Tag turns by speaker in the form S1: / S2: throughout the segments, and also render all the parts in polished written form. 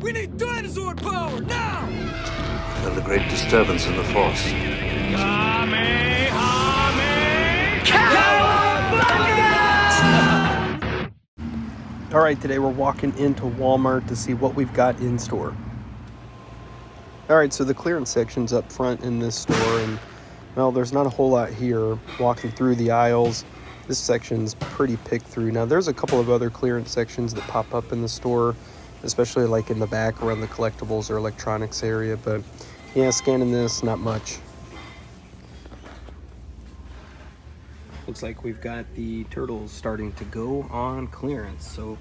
S1: We need dinosaur power, now!
S2: Felt a great disturbance in the force.
S3: Alright, today we're walking into Walmart to see what we've got in store. Alright, so the clearance section's up front in this store, and well, there's not a whole lot here. Walking through the aisles, this section's pretty picked through. Now, there's a couple of other clearance sections that pop up in the store, especially like in the back around the collectibles or electronics area, but yeah, scanning this, not much. Looks like we've got the turtles starting to go on clearance, so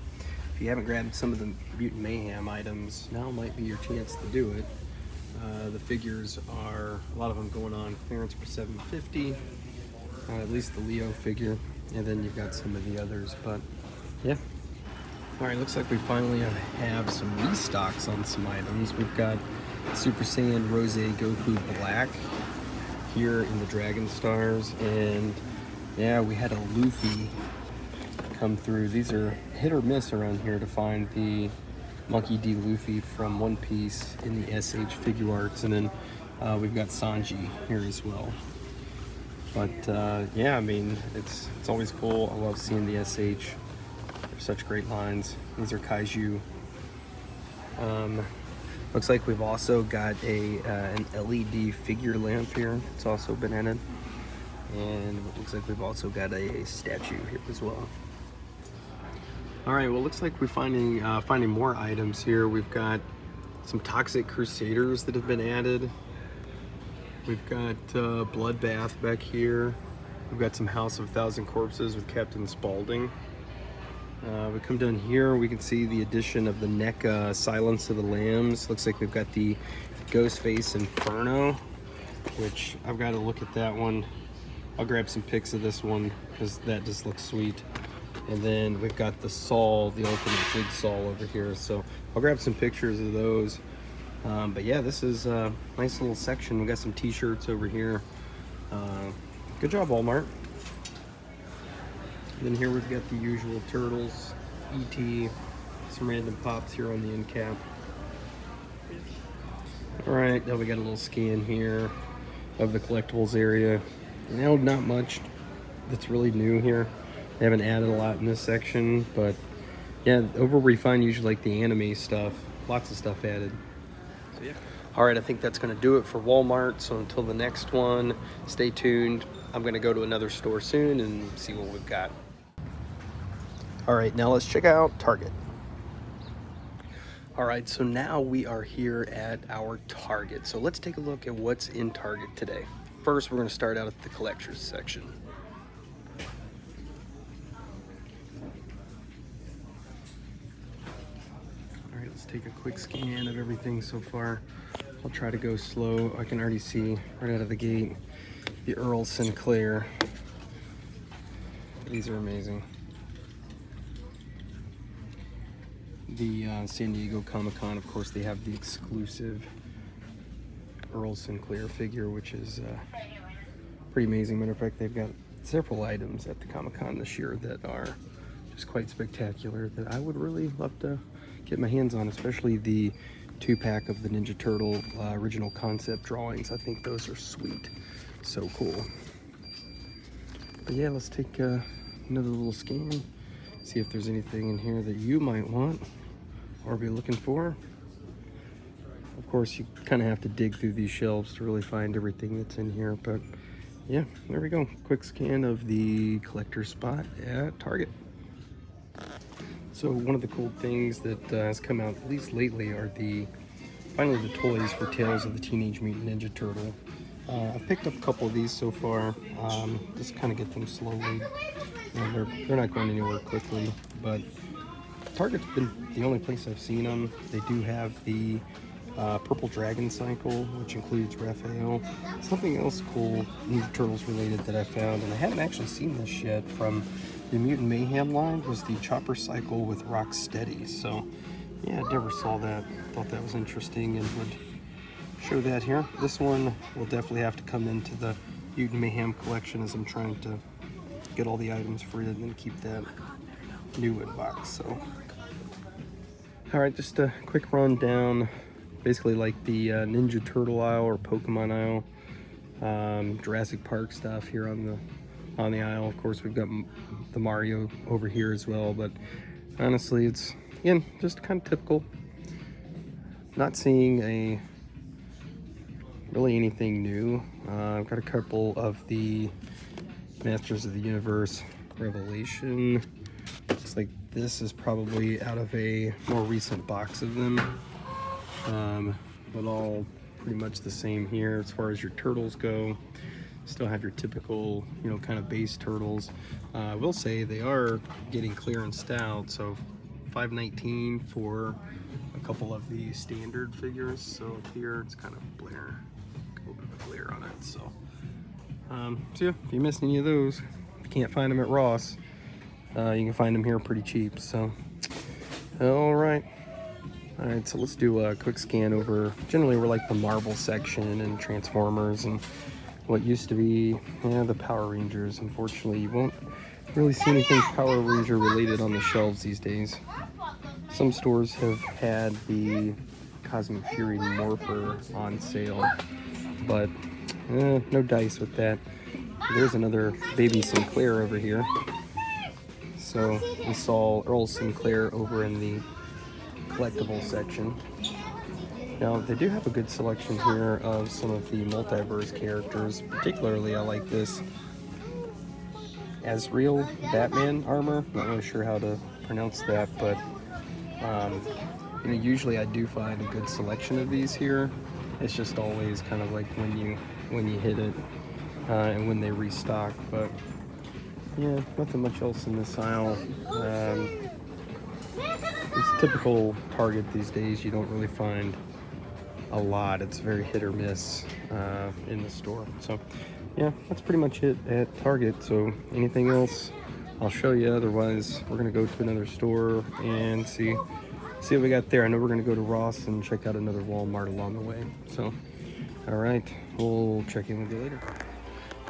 S3: if you haven't grabbed some of the Mutant Mayhem items, now might be your chance to do it. The figures are, a lot of them going on clearance for $7.50, at least the Leo figure, and then you've got some of the others, but yeah. Alright, looks like we finally have some restocks on some items. We've got Super Saiyan Rose Goku Black here in the Dragon Stars, and yeah, we had a Luffy come through. These are hit or miss around here to find the Monkey D. Luffy from One Piece in the SH Figure Arts, and then we've got Sanji here as well. But yeah, I mean, it's always cool. I love seeing the SH. They're such great lines. These are Kaiju. Looks like we've also got an LED figure lamp here. It's also been added. And it looks like we've also got a statue here as well. Alright, well, it looks like we're finding more items here. We've got some Toxic Crusaders that have been added. We've got Bloodbath back here. We've got some House of 1,000 Corpses with Captain Spaulding. We come down here, we can see the addition of the NECA Silence of the Lambs. Looks like we've got the Ghostface Inferno, which I've got to look at that one. I'll grab some pics of this one because that just looks sweet. And then we've got the Saul, the Ultimate Jigsaw over here. So I'll grab some pictures of those. But yeah, this is a nice little section. We got some t-shirts over here. Good job, Walmart. And then here we've got the usual Turtles, E.T., some random pops here on the end cap. Alright, now we got a little scan here of the collectibles area. Now, not much that's really new here. They haven't added a lot in this section, but yeah, over where you find usually like the anime stuff, lots of stuff added. So yeah. Alright, I think that's going to do it for Walmart. So until the next one, stay tuned. I'm going to go to another store soon and see what we've got. Alright, now let's check out Target. Alright, so now we are here at our Target. So let's take a look at what's in Target today. First, we're going to start out at the collectors section. Alright, let's take a quick scan of everything so far. I'll try to go slow. I can already see right out of the gate the Earl Sinclair. These are amazing. The San Diego Comic-Con, of course, they have the exclusive Earl Sinclair figure, which is pretty amazing. Matter of fact, they've got several items at the Comic-Con this year that are just quite spectacular that I would really love to get my hands on, especially the 2-pack of the Ninja Turtle original concept drawings. I think those are sweet. So cool. But yeah, let's take another little scan, see if there's anything in here that you might want or be looking for. Of course, you kind of have to dig through these shelves to really find everything that's in here, but yeah, there we go. Quick scan of the collector spot at Target. So one of the cool things that has come out, at least lately, are finally the toys for Tales of the Teenage Mutant Ninja Turtle. I've picked up a couple of these so far, just kind of get them slowly. They're not going anywhere quickly, but Target's been the only place I've seen them. They do have the Purple Dragon Cycle, which includes Raphael. Something else cool, Ninja Turtles related, that I found, and I haven't actually seen this yet, from the Mutant Mayhem line, was the Chopper Cycle with Rocksteady. So yeah, I never saw that. Thought that was interesting and would show that here. This one will definitely have to come into the Mutant Mayhem collection, as I'm trying to get all the items for it and then keep that new in box. So All right, just a quick rundown. Basically like the Ninja Turtle aisle or Pokemon aisle. Jurassic Park stuff here on the aisle. Of course, we've got the Mario over here as well, but honestly, it's, again, just kind of typical. Not seeing really anything new. I've got a couple of the Masters of the Universe Revelation. Looks like this is probably out of a more recent box of them. But all pretty much the same here as far as your turtles go. Still have your typical, you know, kind of base turtles. I will say they are getting clearanced out, so $5.19 for a couple of the standard figures. So up here it's kind of blare, a little bit of glare on it. So yeah, if you missed any of those, if you can't find them at Ross, you can find them here pretty cheap. So all right, so let's do a quick scan over. Generally, we're like the Marvel section and Transformers and what used to be, the Power Rangers. Unfortunately, you won't really see anything Power Ranger related on the shelves these days. Some stores have had the Cosmic Fury Morpher on sale, but no dice with that. There's another Baby Sinclair over here. So we saw Earl Sinclair over in the collectible section. Now, they do have a good selection here of some of the multiverse characters. Particularly, I like this Azrael Batman armor. Not really sure how to pronounce that, but you know, usually I do find a good selection of these here. It's just always kind of like when you hit it and when they restock. But yeah, nothing much else in this aisle. It's typical Target these days. You don't really find a lot. It's very hit or miss in the store. So yeah, that's pretty much it at Target. So anything else I'll show you. Otherwise, we're gonna go to another store and see what we got there. I know we're gonna go to Ross and check out another Walmart along the way. So all right, we'll check in with you later.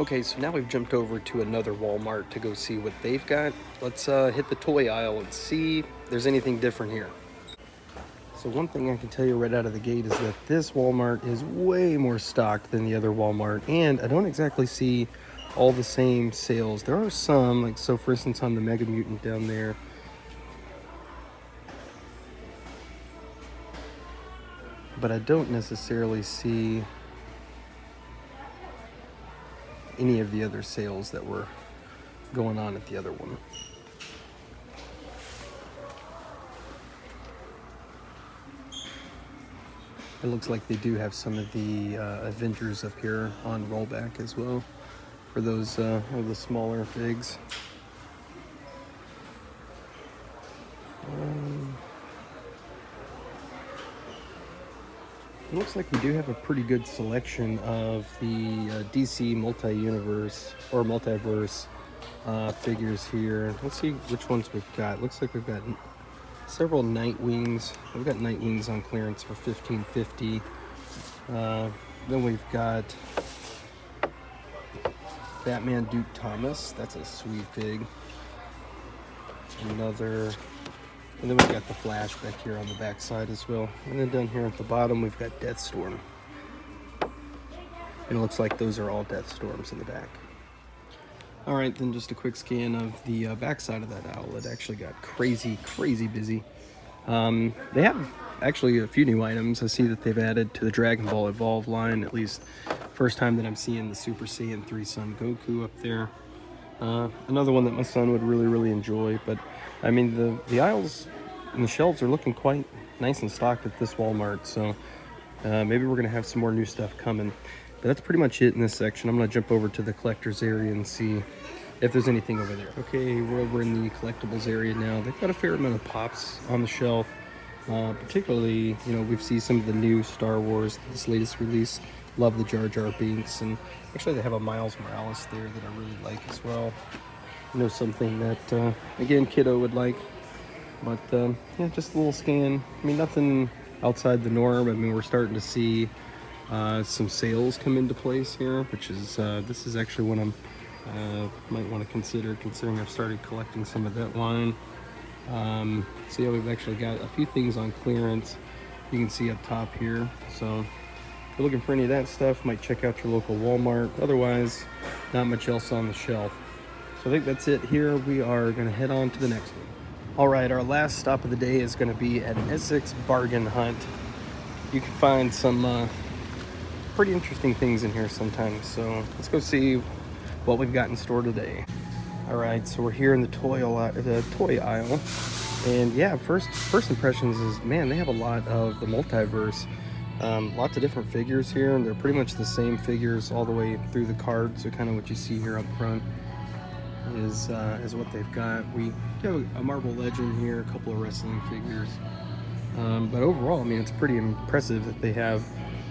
S3: Okay, so now we've jumped over to another Walmart to go see what they've got. Let's hit the toy aisle and see if there's anything different here. So one thing I can tell you right out of the gate is that this Walmart is way more stocked than the other Walmart, and I don't exactly see all the same sales. There are some, like, so for instance on the Mega Mutant down there, but I don't necessarily see any of the other sales that were going on at the other one. It looks like they do have some of the Avengers up here on rollback as well for those of the smaller figs. It looks like we do have a pretty good selection of the DC Multiverse figures here. Let's see which ones we've got. Looks like we've got several Nightwings. We've got Nightwings on clearance for $15.50. Then we've got Batman Duke Thomas. That's a sweet fig. Another. And then we've got the Flash back here on the back side as well. And then down here at the bottom, we've got Deathstorm. And it looks like those are all Deathstorms in the back. All right, then just a quick scan of the back side of that aisle. It actually got crazy busy. They have actually a few new items. I see that they've added to the Dragon Ball Evolve line, at least first time that I'm seeing the Super Saiyan 3 Son Goku up there. Another one that my son would really enjoy. But I mean, the aisles and the shelves are looking quite nice and stocked at this Walmart. So maybe we're gonna have some more new stuff coming. But that's pretty much it in this section. I'm gonna jump over to the collector's area and see if there's anything over there. Okay, we're over in the collectibles area now. They've got a fair amount of pops on the shelf. Particularly, you know, we've seen some of the new Star Wars, this latest release. Love the Jar Jar Binks, and actually they have a Miles Morales there that I really like as well. You know, something that, again, kiddo would like. But, yeah, just a little scan. I mean, nothing outside the norm. I mean, we're starting to see some sales come into place here, which is, this is actually what I'm, might want to consider, considering I've started collecting some of that line. So yeah, we've actually got a few things on clearance. You can see up top here. So if you're looking for any of that stuff, might check out your local Walmart. Otherwise, not much else on the shelf. So I think that's it here. We are going to head on to the next one. All right, our last stop of the day is going to be at an Essex bargain hunt. You can find some pretty interesting things in here sometimes. So let's go see what we've got in store today. All right, so we're here in the toy aisle, and yeah, first impressions is, man, they have a lot of the multiverse. Lots of different figures here, and they're pretty much the same figures all the way through the card. So kind of what you see here up front is what they've got. We have a Marvel Legend here, a couple of wrestling figures, but overall, I mean, it's pretty impressive that they have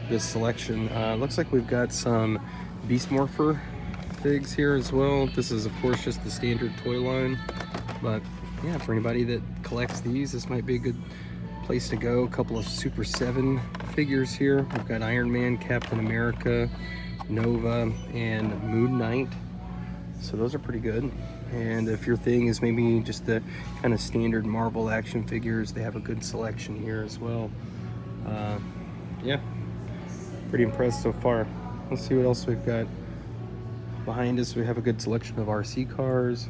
S3: this selection. Looks like we've got some Beast Morpher figs here as well. This is of course just the standard toy line, but yeah, for anybody that collects these, this might be a good place to go. A couple of Super 7 figures here. We've got Iron Man, Captain America, Nova, and Moon Knight. So those are pretty good. And if your thing is maybe just the kind of standard Marvel action figures, they have a good selection here as well. Yeah, pretty impressed so far. Let's see what else we've got. Behind us, we have a good selection of RC cars.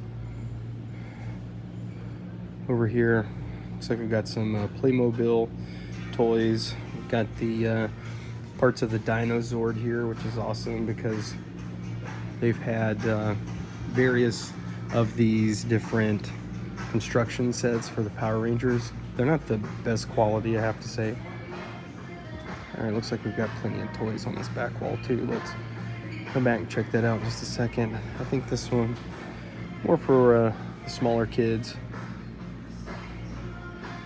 S3: Over here, looks like we've got some Playmobil toys. We've got the parts of the Dinozord here, which is awesome because they've had various of these different construction sets for the Power Rangers. They're not the best quality, I have to say. All right, looks like we've got plenty of toys on this back wall too. Let's come back and check that out in just a second. I think this one more for the smaller kids.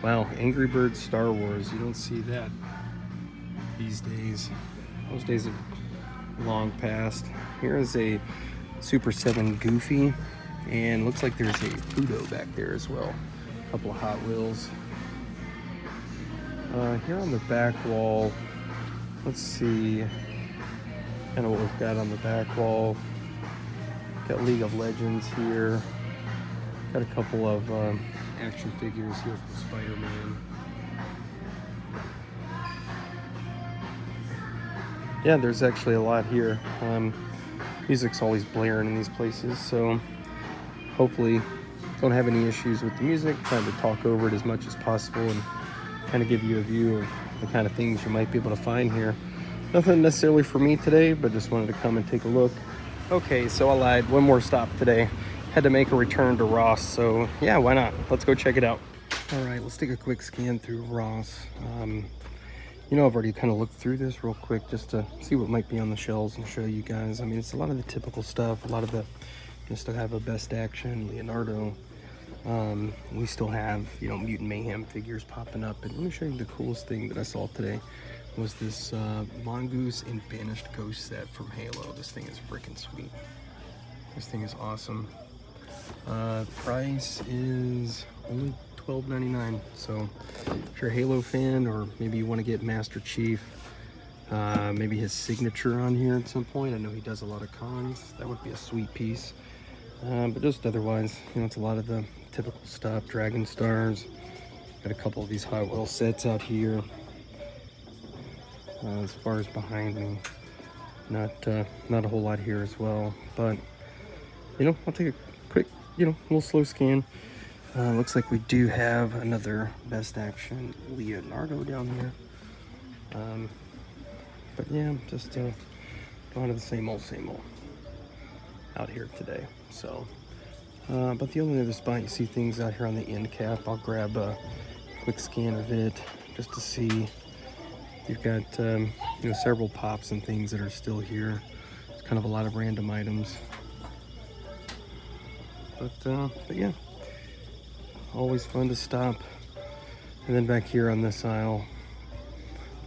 S3: Wow, Angry Birds Star Wars. You don't see that these days. Those days have long past. Here is a Super 7 Goofy, and looks like there's a Pluto back there as well. A couple of Hot Wheels. Here on the back wall, let's see kind of what we've got on the back wall. Got League of Legends here. Got a couple of action figures here from Spider-Man. Yeah, there's actually a lot here. Music's always blaring in these places, so hopefully don't have any issues with the music. Trying to talk over it as much as possible and kind of give you a view of the kind of things you might be able to find here. Nothing necessarily for me today, but just wanted to come and take a look. Okay, so I lied. One more stop today. Had to make a return to Ross, so yeah, why not? Let's go check it out. All right, let's take a quick scan through Ross. You know, I've already kind of looked through this real quick just to see what might be on the shelves and show you guys. I mean, it's a lot of the typical stuff. A lot of the, you still have a Best Action, Leonardo. We still have, you know, Mutant Mayhem figures popping up. And let me show you the coolest thing that I saw today was this Mongoose and Banished Ghost set from Halo. This thing is freaking sweet. This thing is awesome. Price is only $12.99. So if you're a Halo fan, or maybe you want to get Master Chief, maybe his signature on here at some point. I know he does a lot of cons. That would be a sweet piece. But just otherwise, you know, it's a lot of the typical stuff. Dragon Stars. Got a couple of these Hot Wheels sets out here. As far as behind me, not a whole lot here as well. But you know, I'll take a quick, you know, little slow scan. Looks like we do have another Best Action Leonardo down here. But yeah, just a lot of the same old out here today. So, but the only other spot you see things out here on the end cap, I'll grab a quick scan of it just to see. You've got you know, several pops and things that are still here. It's kind of a lot of random items. But yeah, always fun to stop. And then back here on this aisle,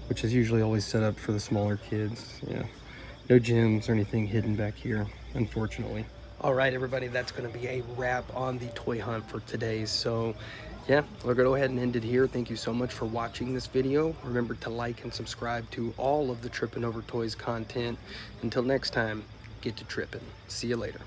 S3: which is usually always set up for the smaller kids. Yeah, no gyms or anything hidden back here, unfortunately. All right, everybody, that's going to be a wrap on the toy hunt for today. So yeah, we're going to go ahead and end it here. Thank you so much for watching this video. Remember to like and subscribe to all of the Trippin' Over Toys content. Until next time, get to trippin'. See you later.